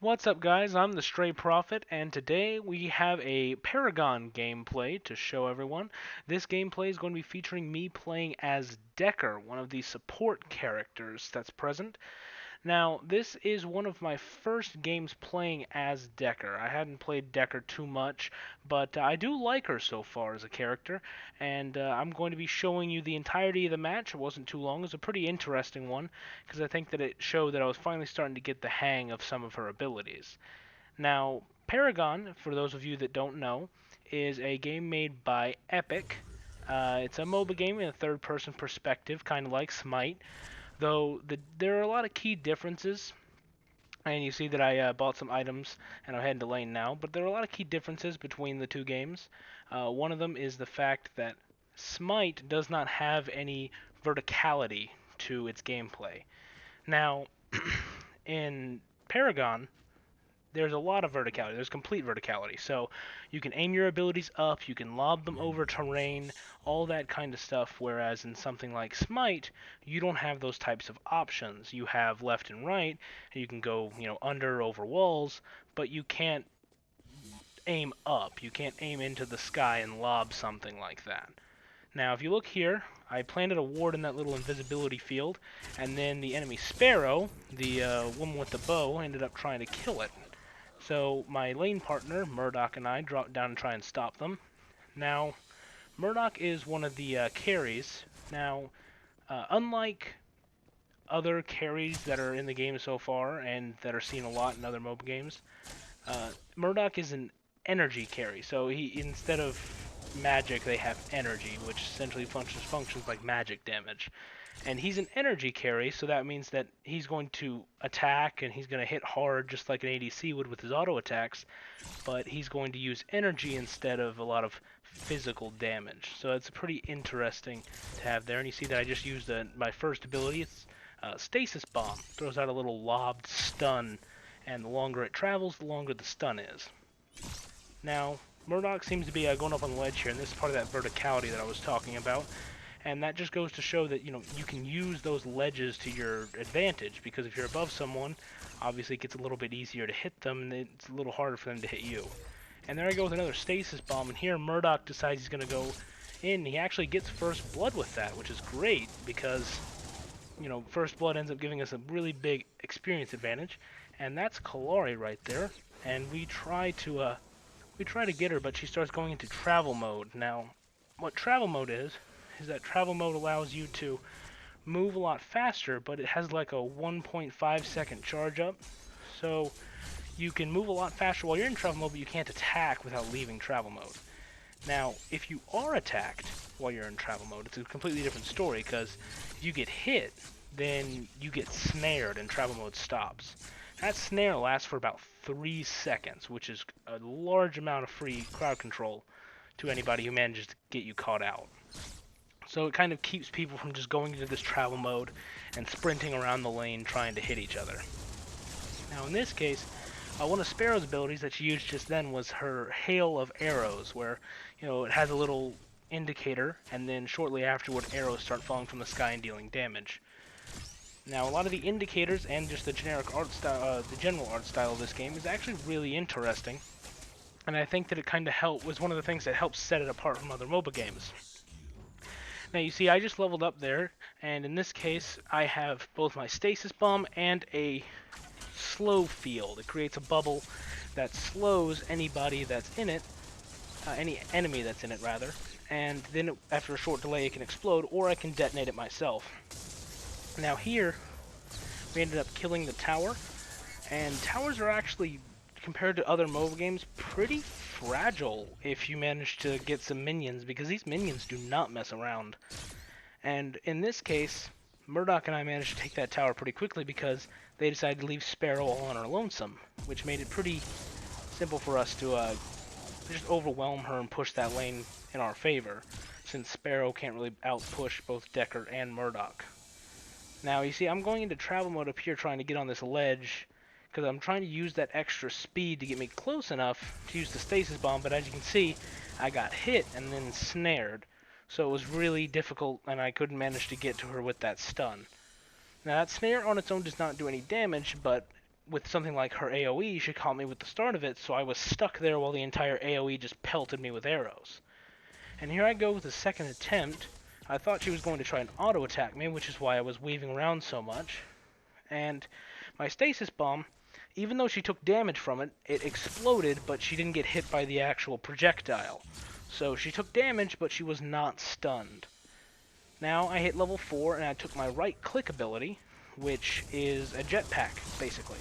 What's up, guys? I'm the Stray Prophet, and today we have a Paragon gameplay to show everyone. This gameplay is going to be featuring me playing as Dekker, one of the support characters that's present. Now, this is one of my first games playing as Dekker. I hadn't played Dekker too much, but I do like her so far as a character, and I'm going to be showing you the entirety of the match. It wasn't too long. It was a pretty interesting one, because I think that it showed that I was finally starting to get the hang of some of her abilities. Now, Paragon, for those of you that don't know, is a game made by Epic. It's a MOBA game in a third-person perspective, kind of like Smite, though there are a lot of key differences. And you see that I bought some items, and I'm heading to lane now. But there are a lot of key differences between the two games. One of them is the fact that Smite does not have any verticality to its gameplay. Now, in Paragon, there's a lot of verticality. There's complete verticality. So you can aim your abilities up, you can lob them over terrain, all that kind of stuff. Whereas in something like Smite, you don't have those types of options. You have left and right, and you can go, under over walls, but you can't aim up. You can't aim into the sky and lob something like that. Now, if you look here, I planted a ward in that little invisibility field, and then the enemy Sparrow, the woman with the bow, ended up trying to kill it. So my lane partner, Murdoch, and I dropped down and try and stop them. Now, Murdoch is one of the carries. Now, unlike other carries that are in the game so far and that are seen a lot in other MOBA games, Murdoch is an energy carry. So he, instead of magic, they have energy, which essentially functions like magic damage. And he's an energy carry, so that means that he's going to attack and he's going to hit hard just like an ADC would with his auto attacks, but he's going to use energy instead of a lot of physical damage. So it's pretty interesting to have there. And you see that I just used my first ability. It's Stasis Bomb. Throws out a little lobbed stun, and the longer it travels, the longer the stun is. Now, Murdoch seems to be going up on the ledge here, and this is part of that verticality that I was talking about. And that just goes to show that, you can use those ledges to your advantage, because if you're above someone, obviously it gets a little bit easier to hit them, and it's a little harder for them to hit you. And there I go with another stasis bomb, and here Murdoch decides he's going to go in. He actually gets first blood with that, which is great, because, first blood ends up giving us a really big experience advantage. And that's Kalari right there, and we try to get her, but she starts going into travel mode. Now, what travel mode is that travel mode allows you to move a lot faster, but it has like a 1.5 second charge up. So you can move a lot faster while you're in travel mode, but you can't attack without leaving travel mode. Now, if you are attacked while you're in travel mode, it's a completely different story, because if you get hit, then you get snared and travel mode stops. That snare lasts for about 3 seconds, which is a large amount of free crowd control to anybody who manages to get you caught out. So it kind of keeps people from just going into this travel mode and sprinting around the lane trying to hit each other. Now in this case, one of Sparrow's abilities that she used just then was her hail of arrows, where it has a little indicator, and then shortly afterward arrows start falling from the sky and dealing damage. Now a lot of the indicators and just the generic art style, the general art style of this game is actually really interesting, and I think that it kind of was one of the things that helps set it apart from other MOBA games. Now you see I just leveled up there, and in this case I have both my stasis bomb and a slow field. It creates a bubble that slows anybody that's in it, any enemy that's in it rather, and then after a short delay it can explode, or I can detonate it myself. Now here we ended up killing the tower, and towers are actually, compared to other MOBA games, pretty fragile if you manage to get some minions, because these minions do not mess around. And in this case, Murdoch and I managed to take that tower pretty quickly because they decided to leave Sparrow all on her lonesome, which made it pretty simple for us to just overwhelm her and push that lane in our favor, since Sparrow can't really outpush both Dekker and Murdoch. Now, you see, I'm going into travel mode up here trying to get on this ledge, because I'm trying to use that extra speed to get me close enough to use the stasis bomb, but as you can see, I got hit and then snared, so it was really difficult, and I couldn't manage to get to her with that stun. Now, that snare on its own does not do any damage, but with something like her AoE, she caught me with the start of it, so I was stuck there while the entire AoE just pelted me with arrows. And here I go with the second attempt. I thought she was going to try and auto-attack me, which is why I was weaving around so much. And my stasis bomb, even though she took damage from it, it exploded, but she didn't get hit by the actual projectile. So she took damage, but she was not stunned. Now I hit level 4, and I took my right-click ability, which is a jetpack, basically.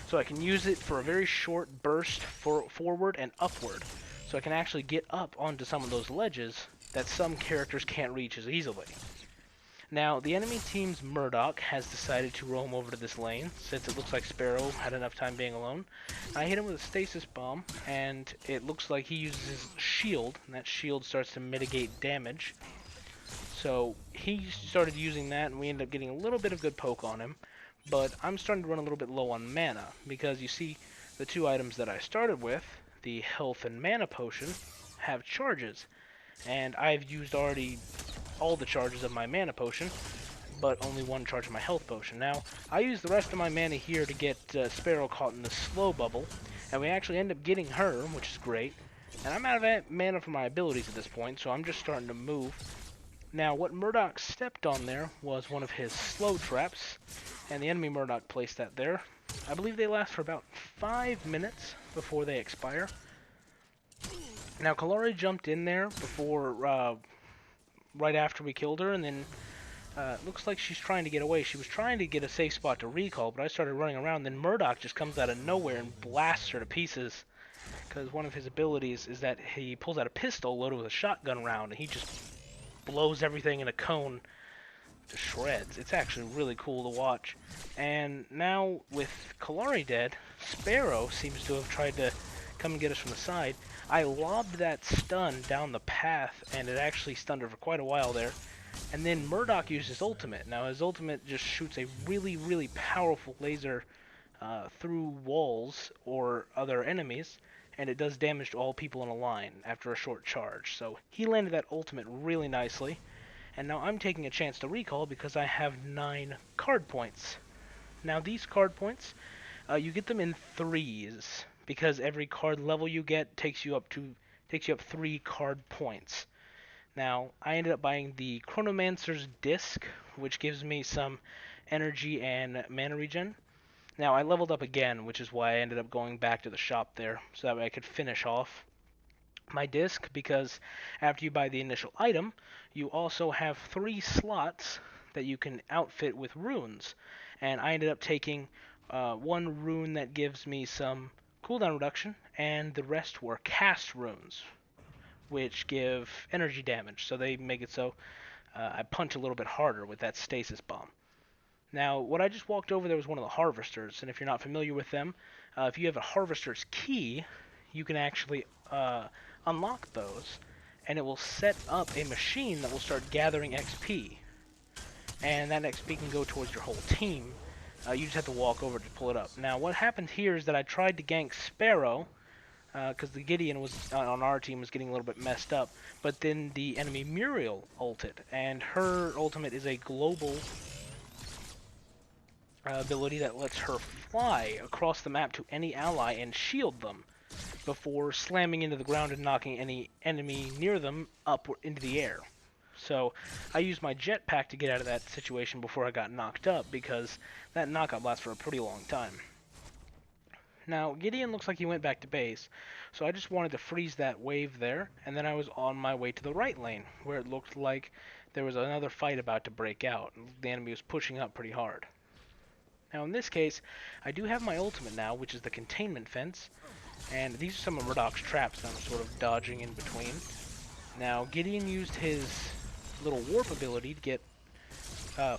So I can use it for a very short burst forward and upward. So I can actually get up onto some of those ledges that some characters can't reach as easily. Now, the enemy team's Murdoch has decided to roam over to this lane, since it looks like Sparrow had enough time being alone. I hit him with a stasis bomb, and it looks like he uses his shield, and that shield starts to mitigate damage. So he started using that, and we ended up getting a little bit of good poke on him. But I'm starting to run a little bit low on mana, because you see, the two items that I started with, the health and mana potion, have charges. And I've used already all the charges of my mana potion, but only one charge of my health potion. Now, I use the rest of my mana here to get Sparrow caught in the slow bubble, and we actually end up getting her, which is great. And I'm out of mana for my abilities at this point, so I'm just starting to move. Now, what Murdoch stepped on there was one of his slow traps, and the enemy Murdoch placed that there. I believe they last for about 5 minutes before they expire. Now, Kalari jumped in there before, right after we killed her, and then looks like she's trying to get away. She was trying to get a safe spot to recall, but I started running around. Then Murdoch just comes out of nowhere and blasts her to pieces, because one of his abilities is that he pulls out a pistol loaded with a shotgun round, and he just blows everything in a cone to shreds. It's actually really cool to watch. And now, with Kalari dead, Sparrow seems to have tried to come and get us from the side. I lobbed that stun down the path, and it actually stunned her for quite a while there. And then Murdoch used his ultimate. Now, his ultimate just shoots a really, really powerful laser through walls or other enemies, and it does damage to all people in a line after a short charge. So he landed that ultimate really nicely, and now I'm taking a chance to recall because I have 9 card points. Now these card points, you get them in threes, because every card level you get takes you up 3 card points. Now, I ended up buying the Chronomancer's Disc, which gives me some energy and mana regen. Now, I leveled up again, which is why I ended up going back to the shop there, so that way I could finish off my disc, because after you buy the initial item, you also have 3 slots that you can outfit with runes. And I ended up taking 1 rune that gives me some cooldown reduction, and the rest were cast runes, which give energy damage, so they make it so I punch a little bit harder with that stasis bomb. Now, what I just walked over there was one of the harvesters, and if you're not familiar with them, if you have a harvester's key, you can actually unlock those, and it will set up a machine that will start gathering XP. And that XP can go towards your whole team. You just have to walk over to pull it up. Now, what happened here is that I tried to gank Sparrow, because the Gideon was on our team was getting a little bit messed up, but then the enemy Muriel ulted, and her ultimate is a global ability that lets her fly across the map to any ally and shield them before slamming into the ground and knocking any enemy near them up into the air. So I used my jetpack to get out of that situation before I got knocked up, because that knockup lasts for a pretty long time. Now, Gideon looks like he went back to base, so I just wanted to freeze that wave there, and then I was on my way to the right lane, where it looked like there was another fight about to break out. The enemy was pushing up pretty hard. Now, in this case, I do have my ultimate now, which is the containment fence, and these are some of Murdoch's traps that I'm sort of dodging in between. Now, Gideon used his little warp ability to get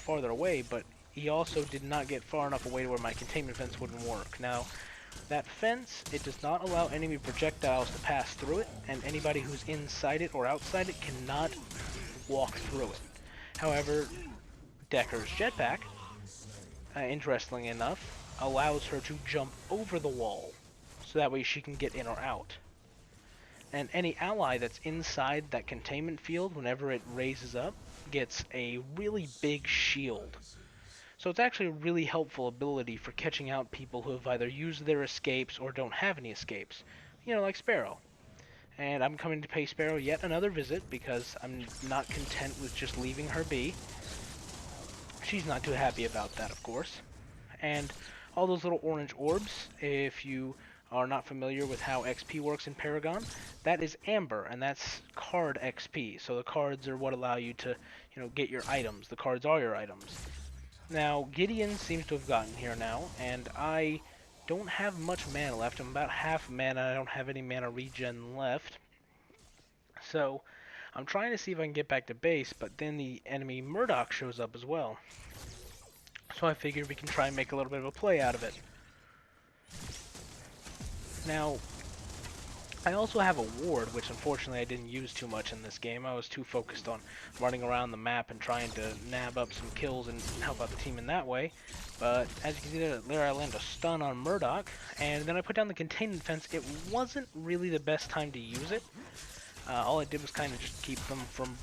farther away, but he also did not get far enough away to where my containment fence wouldn't work. Now, that fence, it does not allow enemy projectiles to pass through it, and anybody who's inside it or outside it cannot walk through it. However, Dekker's jetpack, interestingly enough, allows her to jump over the wall, so that way she can get in or out. And any ally that's inside that containment field, whenever it raises up, gets a really big shield. So it's actually a really helpful ability for catching out people who have either used their escapes or don't have any escapes. You know, like Sparrow. And I'm coming to pay Sparrow yet another visit because I'm not content with just leaving her be. She's not too happy about that, of course. And all those little orange orbs, if you are not familiar with how XP works in Paragon, that is Amber, and that's card XP. So the cards are what allow you to, get your items. The cards are your items. Now, Gideon seems to have gotten here now, and I don't have much mana left. I'm about half mana. I don't have any mana regen left. So, I'm trying to see if I can get back to base, but then the enemy Murdoch shows up as well. So I figured we can try and make a little bit of a play out of it. Now, I also have a ward, which unfortunately I didn't use too much in this game. I was too focused on running around the map and trying to nab up some kills and help out the team in that way. But as you can see there, I land a stun on Murdoch, and then I put down the containment fence. It wasn't really the best time to use it. All I did was kind of just keep them from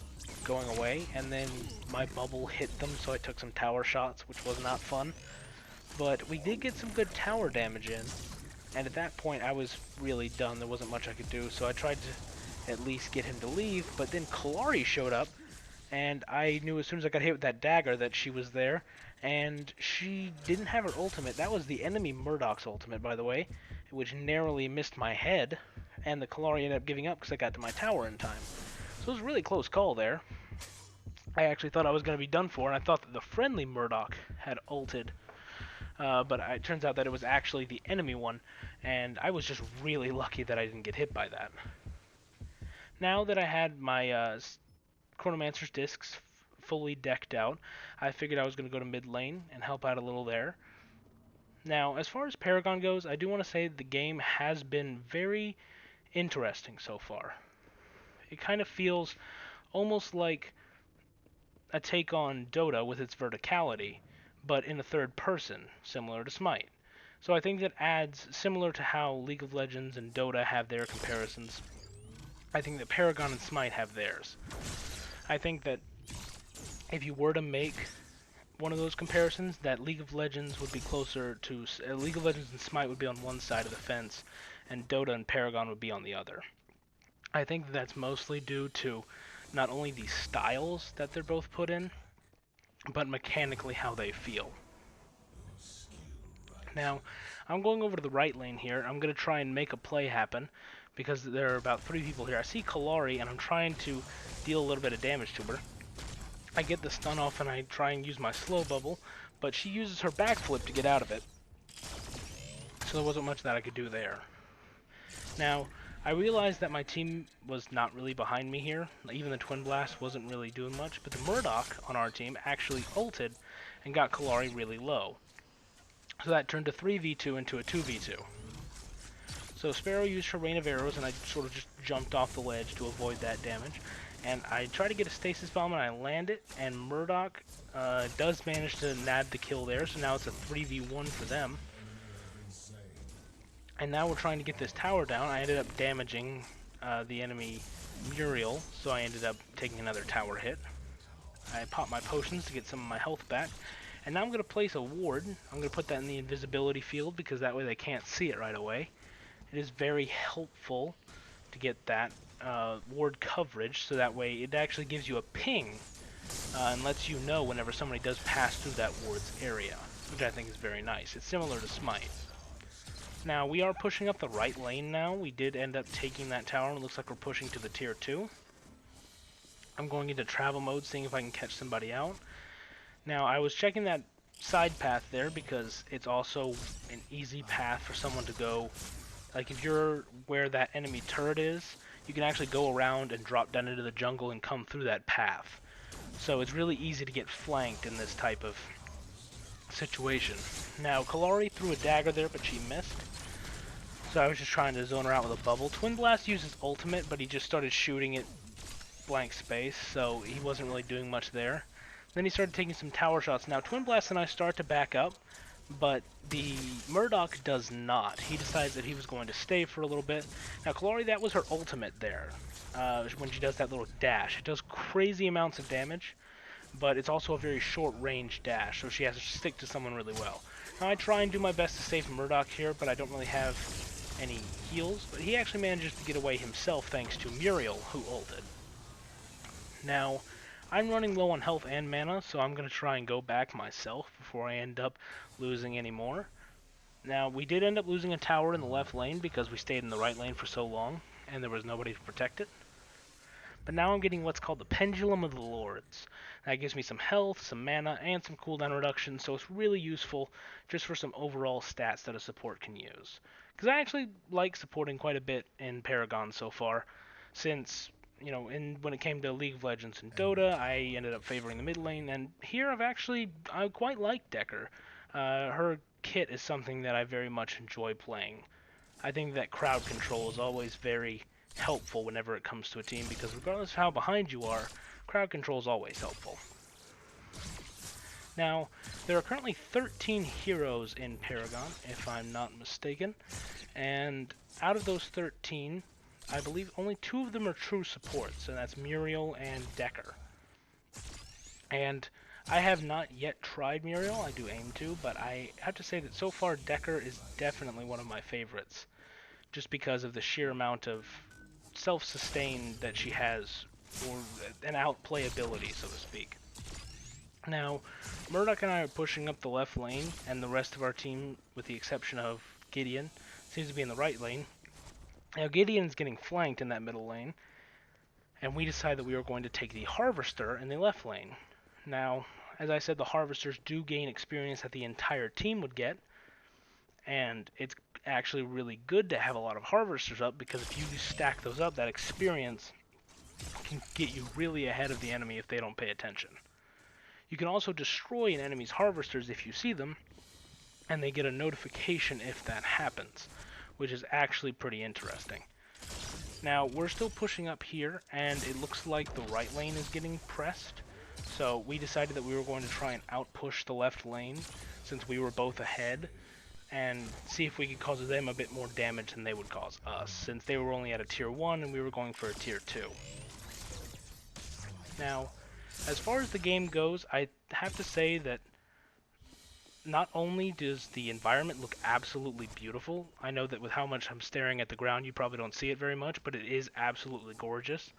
going away, and then my bubble hit them, so I took some tower shots, which was not fun. But we did get some good tower damage in, and at that point I was really done. There wasn't much I could do, so I tried to at least get him to leave, but then Kalari showed up, and I knew as soon as I got hit with that dagger that she was there, and she didn't have her ultimate. That was the enemy Murdoch's ultimate, by the way, which narrowly missed my head, and the Kalari ended up giving up because I got to my tower in time. So it was a really close call there. I actually thought I was going to be done for, and I thought that the friendly Murdoch had ulted. But it turns out that it was actually the enemy one, and I was just really lucky that I didn't get hit by that. Now that I had my Chronomancer's discs fully decked out, I figured I was going to go to mid lane and help out a little there. Now, as far as Paragon goes, I do want to say the game has been very interesting so far. It kind of feels almost like a take on Dota with its verticality, but in a third person, similar to Smite. So I think that adds, similar to how League of Legends and Dota have their comparisons, I think that Paragon and Smite have theirs. I think that if you were to make one of those comparisons, that League of Legends would be closer to, League of Legends and Smite would be on one side of the fence, and Dota and Paragon would be on the other. I think that's mostly due to not only the styles that they're both put in, but mechanically how they feel. Now, I'm going over to the right lane here. I'm going to try and make a play happen, because there are about 3 people here. I see Kalari, and I'm trying to deal a little bit of damage to her. I get the stun off, and I try and use my slow bubble, but she uses her backflip to get out of it. So there wasn't much that I could do there. Now, I realized that my team was not really behind me here. Even the Twin Blast wasn't really doing much, but the Murdoch on our team actually ulted and got Kalari really low. So that turned a 3v2 into a 2v2. So Sparrow used her rain of arrows, and I sort of just jumped off the ledge to avoid that damage. And I try to get a stasis bomb, and I land it, and Murdoch does manage to nab the kill there, so now it's a 3v1 for them. And now we're trying to get this tower down. I ended up damaging the enemy Muriel, so I ended up taking another tower hit. I popped my potions to get some of my health back. And now I'm going to place a ward. I'm going to put that in the invisibility field, because that way they can't see it right away. It is very helpful to get that ward coverage, so that way it actually gives you a ping and lets you know whenever somebody does pass through that ward's area, which I think is very nice. It's similar to Smite. Now, we are pushing up the right lane now. We did end up taking that tower, and it looks like we're pushing to the tier 2. I'm going into travel mode, seeing if I can catch somebody out. Now, I was checking that side path there, because it's also an easy path for someone to go. Like, if you're where that enemy turret is, you can actually go around and drop down into the jungle and come through that path. So it's really easy to get flanked in this type of situation. Now, Kalari threw a dagger there, but she missed. So I was just trying to zone her out with a bubble. Twin Blast uses ultimate, but he just started shooting at blank space, so he wasn't really doing much there. Then he started taking some tower shots. Now, Twin Blast and I start to back up, but the Murdoch does not. He decides that he was going to stay for a little bit. Now, Kalari, that was her ultimate there, when she does that little dash. It does crazy amounts of damage, but it's also a very short-range dash, so she has to stick to someone really well. Now, I try and do my best to save Murdoch here, but I don't really have any heals, but he actually manages to get away himself thanks to Muriel, who ulted. Now, I'm running low on health and mana, so I'm going to try and go back myself before I end up losing any more. Now, we did end up losing a tower in the left lane because we stayed in the right lane for so long, and there was nobody to protect it. But now I'm getting what's called the Pendulum of the Lords. That gives me some health, some mana, and some cooldown reduction, so it's really useful just for some overall stats that a support can use. Because I actually like supporting quite a bit in Paragon so far, since, you know, when it came to League of Legends and Dota, I ended up favoring the mid lane, and here I quite like Dekker. Her kit is something that I very much enjoy playing. I think that crowd control is always very helpful whenever it comes to a team, because regardless of how behind you are, crowd control is always helpful. Now, there are currently 13 heroes in Paragon, if I'm not mistaken, and out of those 13, I believe only 2 of them are true supports, and that's Muriel and Dekker. And I have not yet tried Muriel, I do aim to, but I have to say that so far Dekker is definitely one of my favorites, just because of the sheer amount of self-sustain that she has, or an outplayability, so to speak. Now, Murdoch and I are pushing up the left lane, and the rest of our team, with the exception of Gideon, seems to be in the right lane. Now, Gideon's getting flanked in that middle lane, and we decided that we were going to take the Harvester in the left lane. Now, as I said, the Harvesters do gain experience that the entire team would get, and it's actually really good to have a lot of Harvesters up, because if you stack those up, that experience can get you really ahead of the enemy if they don't pay attention. You can also destroy an enemy's Harvesters if you see them, and they get a notification if that happens, which is actually pretty interesting. Now, we're still pushing up here, and it looks like the right lane is getting pressed, so we decided that we were going to try and outpush the left lane, since we were both ahead, and see if we could cause them a bit more damage than they would cause us, since they were only at a tier 1 and we were going for a tier 2. Now, as far as the game goes, I have to say that not only does the environment look absolutely beautiful, I know that with how much I'm staring at the ground you probably don't see it very much, but it is absolutely gorgeous.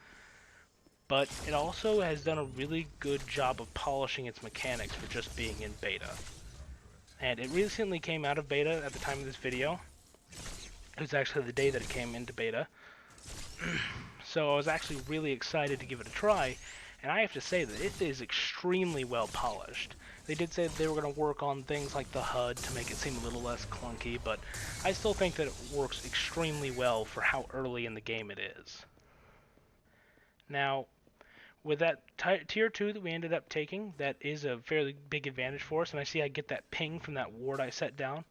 But it also has done a really good job of polishing its mechanics for just being in beta. And it recently came out of beta at the time of this video. It was actually the day that it came into beta. So I was actually really excited to give it a try, and I have to say that it is extremely well polished. They did say that they were going to work on things like the HUD to make it seem a little less clunky, but I still think that it works extremely well for how early in the game it is. Now, with that tier 2 that we ended up taking, that is a fairly big advantage for us, and I see I get that ping from that ward I set down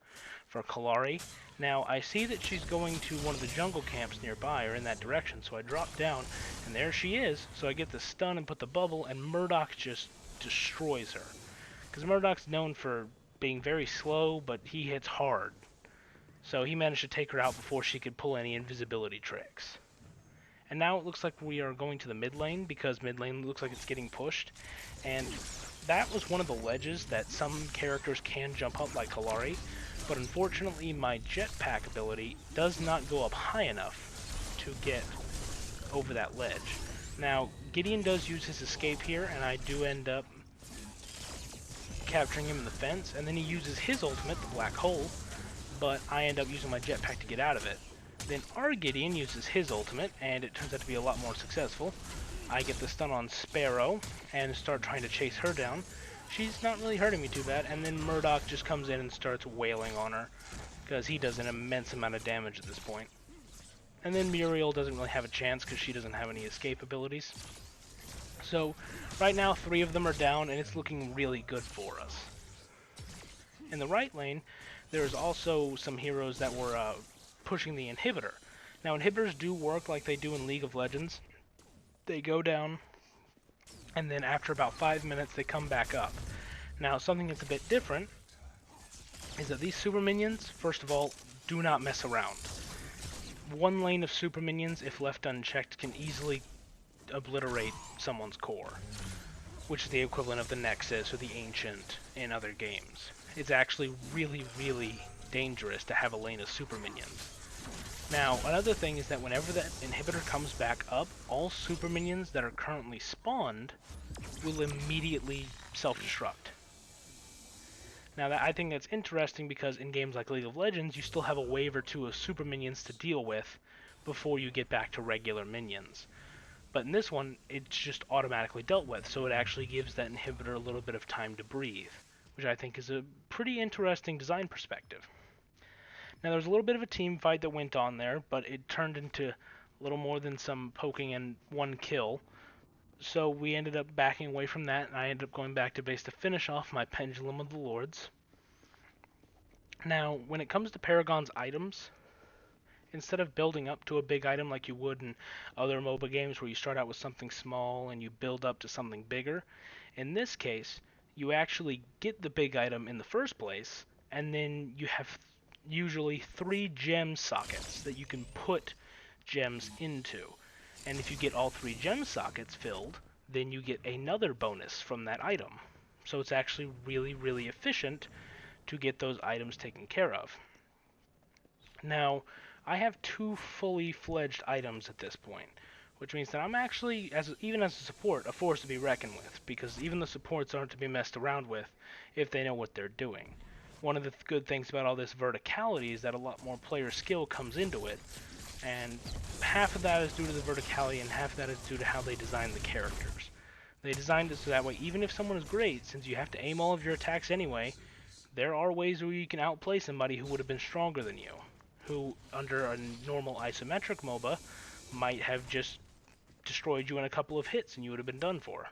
for Kalari. Now, I see that she's going to one of the jungle camps nearby, or in that direction, so I drop down, and there she is, so I get the stun and put the bubble, and Murdoch just destroys her. Because Murdoch's known for being very slow, but he hits hard. So he managed to take her out before she could pull any invisibility tricks. And now it looks like we are going to the mid lane, because mid lane looks like it's getting pushed. And that was one of the ledges that some characters can jump up, like Kalari. But unfortunately, my jetpack ability does not go up high enough to get over that ledge. Now, Gideon does use his escape here, and I do end up capturing him in the fence, and then he uses his ultimate, the black hole, but I end up using my jetpack to get out of it. Then our Gideon uses his ultimate, and it turns out to be a lot more successful. I get the stun on Sparrow, and start trying to chase her down. She's not really hurting me too bad, and then Murdoch just comes in and starts wailing on her, because he does an immense amount of damage at this point. And then Muriel doesn't really have a chance, because she doesn't have any escape abilities. So, right now 3 of them are down, and it's looking really good for us. In the right lane, there's also some heroes that were pushing the inhibitor. Now, inhibitors do work like they do in League of Legends. They go down, and then after about 5 minutes, they come back up. Now, something that's a bit different is that these super minions, first of all, do not mess around. One lane of super minions, if left unchecked, can easily obliterate someone's core. which is the equivalent of the Nexus or the Ancient in other games. It's actually really, really dangerous to have a lane of super minions. Now, another thing is that whenever that inhibitor comes back up, all super minions that are currently spawned will immediately self-destruct. Now, I think that's interesting because in games like League of Legends, you still have a wave or two of super minions to deal with before you get back to regular minions. But in this one, it's just automatically dealt with, so it actually gives that inhibitor a little bit of time to breathe, which I think is a pretty interesting design perspective. Now, there was a little bit of a team fight that went on there, but it turned into a little more than some poking and one kill. So we ended up backing away from that, and I ended up going back to base to finish off my Pendulum of the Lords. Now, when it comes to Paragon's items, instead of building up to a big item like you would in other MOBA games where you start out with something small and you build up to something bigger, in this case, you actually get the big item in the first place, and then you have usually 3 gem sockets that you can put gems into. And if you get all 3 gem sockets filled, then you get another bonus from that item. So it's actually really, really efficient to get those items taken care of. Now, I have 2 fully fledged items at this point, which means that I'm actually, even as a support, a force to be reckoned with, because even the supports aren't to be messed around with if they know what they're doing. One of the good things about all this verticality is that a lot more player skill comes into it, and half of that is due to the verticality and half of that is due to how they design the characters. They designed it so that way, even if someone is great, since you have to aim all of your attacks anyway, there are ways where you can outplay somebody who would have been stronger than you, who, under a normal isometric MOBA, might have just destroyed you in a couple of hits and you would have been done for.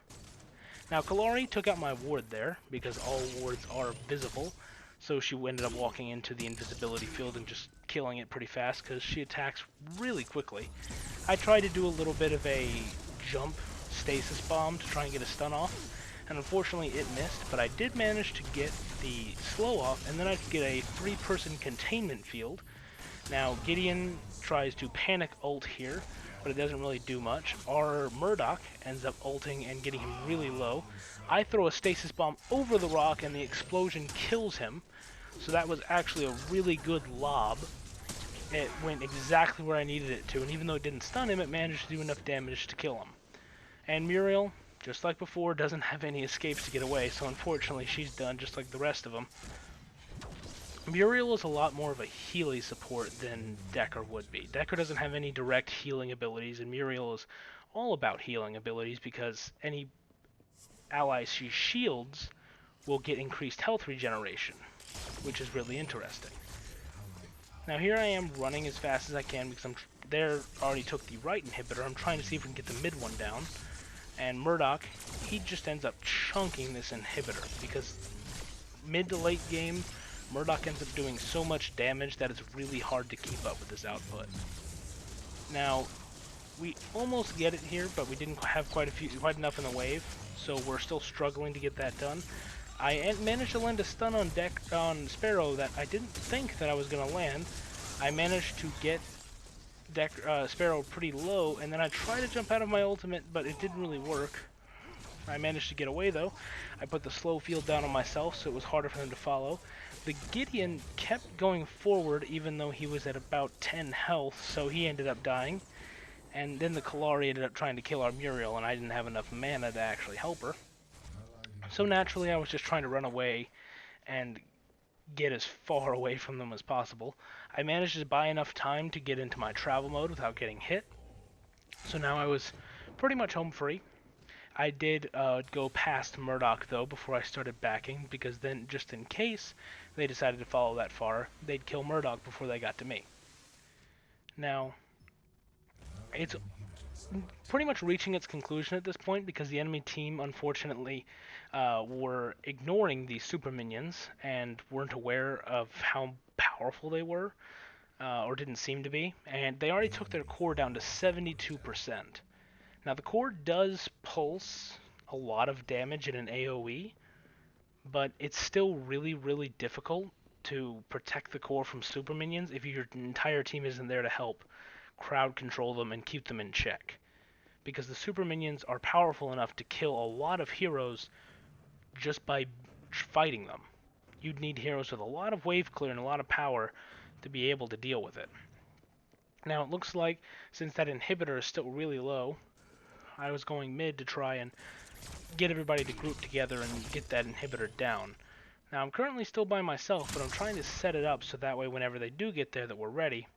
Now, Kalari took out my ward there, because all wards are visible, so she ended up walking into the invisibility field and just killing it pretty fast, because she attacks really quickly. I tried to do a little bit of a jump stasis bomb to try and get a stun off, and unfortunately it missed, but I did manage to get the slow off, and then I could get a 3-person containment field. Now, Gideon tries to panic ult here, but it doesn't really do much. Our Murdoch ends up ulting and getting him really low. I throw a stasis bomb over the rock and the explosion kills him, so that was actually a really good lob. It went exactly where I needed it to, and even though it didn't stun him, it managed to do enough damage to kill him. And Muriel, just like before, doesn't have any escapes to get away, so unfortunately she's done just like the rest of them. Muriel is a lot more of a healy support than Dekker would be. Dekker doesn't have any direct healing abilities, and Muriel is all about healing abilities because any allies she shields will get increased health regeneration, which is really interesting. Now here I am running as fast as I can because there already took the right inhibitor. I'm trying to see if we can get the mid one down. And Murdoch, he just ends up chunking this inhibitor because mid to late game, Murdoch ends up doing so much damage that it's really hard to keep up with his output. Now, we almost get it here, but we didn't have quite enough in the wave, so we're still struggling to get that done. I managed to land a stun on Sparrow that I didn't think that I was going to land. I managed to get Sparrow pretty low, and then I tried to jump out of my ultimate, but it didn't really work. I managed to get away though. I put the slow field down on myself, so it was harder for them to follow. The Gideon kept going forward even though he was at about 10 health, so he ended up dying. And then the Kalari ended up trying to kill our Muriel, and I didn't have enough mana to actually help her. So naturally I was just trying to run away and get as far away from them as possible. I managed to buy enough time to get into my travel mode without getting hit. So now I was pretty much home free. I did go past Murdoch though before I started backing, because then just in case they decided to follow that far, they'd kill Murdoch before they got to me. Now, it's pretty much reaching its conclusion at this point because the enemy team unfortunately were ignoring these super minions and weren't aware of how powerful they were, or didn't seem to be, and they already took their core down to 72%. Now the core does pulse a lot of damage in an AoE, but it's still really, really difficult to protect the core from super minions if your entire team isn't there to help crowd control them and keep them in check. because the super minions are powerful enough to kill a lot of heroes just by fighting them. You'd need heroes with a lot of wave clear and a lot of power to be able to deal with it. Now it looks like, since that inhibitor is still really low, I was going mid to try and get everybody to group together and get that inhibitor down. Now I'm currently still by myself, but I'm trying to set it up so that way whenever they do get there that we're ready.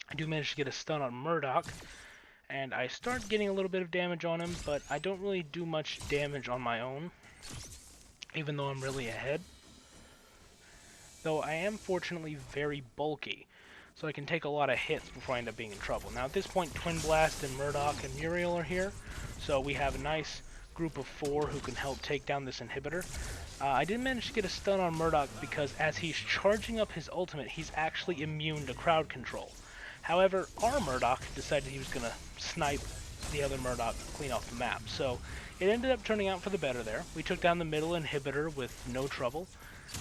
I do manage to get a stun on Murdoch, and I start getting a little bit of damage on him, but I don't really do much damage on my own, even though I'm really ahead. Though I am fortunately very bulky, so I can take a lot of hits before I end up being in trouble. Now at this point, Twin Blast and Murdoch and Muriel are here, so we have a nice group of 4 who can help take down this inhibitor. I did manage to get a stun on Murdoch because as he's charging up his ultimate, he's actually immune to crowd control. However, our Murdoch decided he was going to snipe the other Murdoch clean off the map, so it ended up turning out for the better there. We took down the middle inhibitor with no trouble.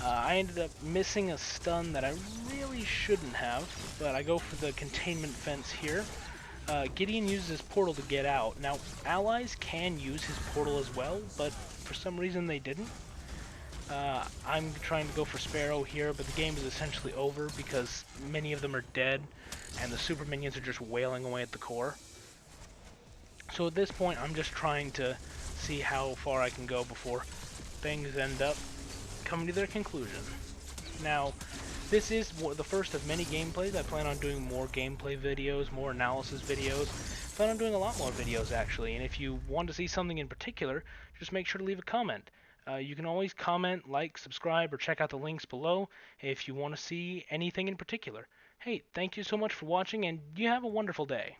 I ended up missing a stun that I really shouldn't have, but I go for the containment fence here. Gideon uses his portal to get out. Now, allies can use his portal as well, but for some reason they didn't. I'm trying to go for Sparrow here, but the game is essentially over because many of them are dead, and the super minions are just wailing away at the core. So at this point, I'm just trying to see how far I can go before things end up coming to their conclusion. Now, this is the first of many gameplays. I plan on doing more gameplay videos, more analysis videos. I plan on doing a lot more videos, actually, and if you want to see something in particular, just make sure to leave a comment. You can always comment, like, subscribe, or check out the links below if you want to see anything in particular. Hey, thank you so much for watching, and you have a wonderful day.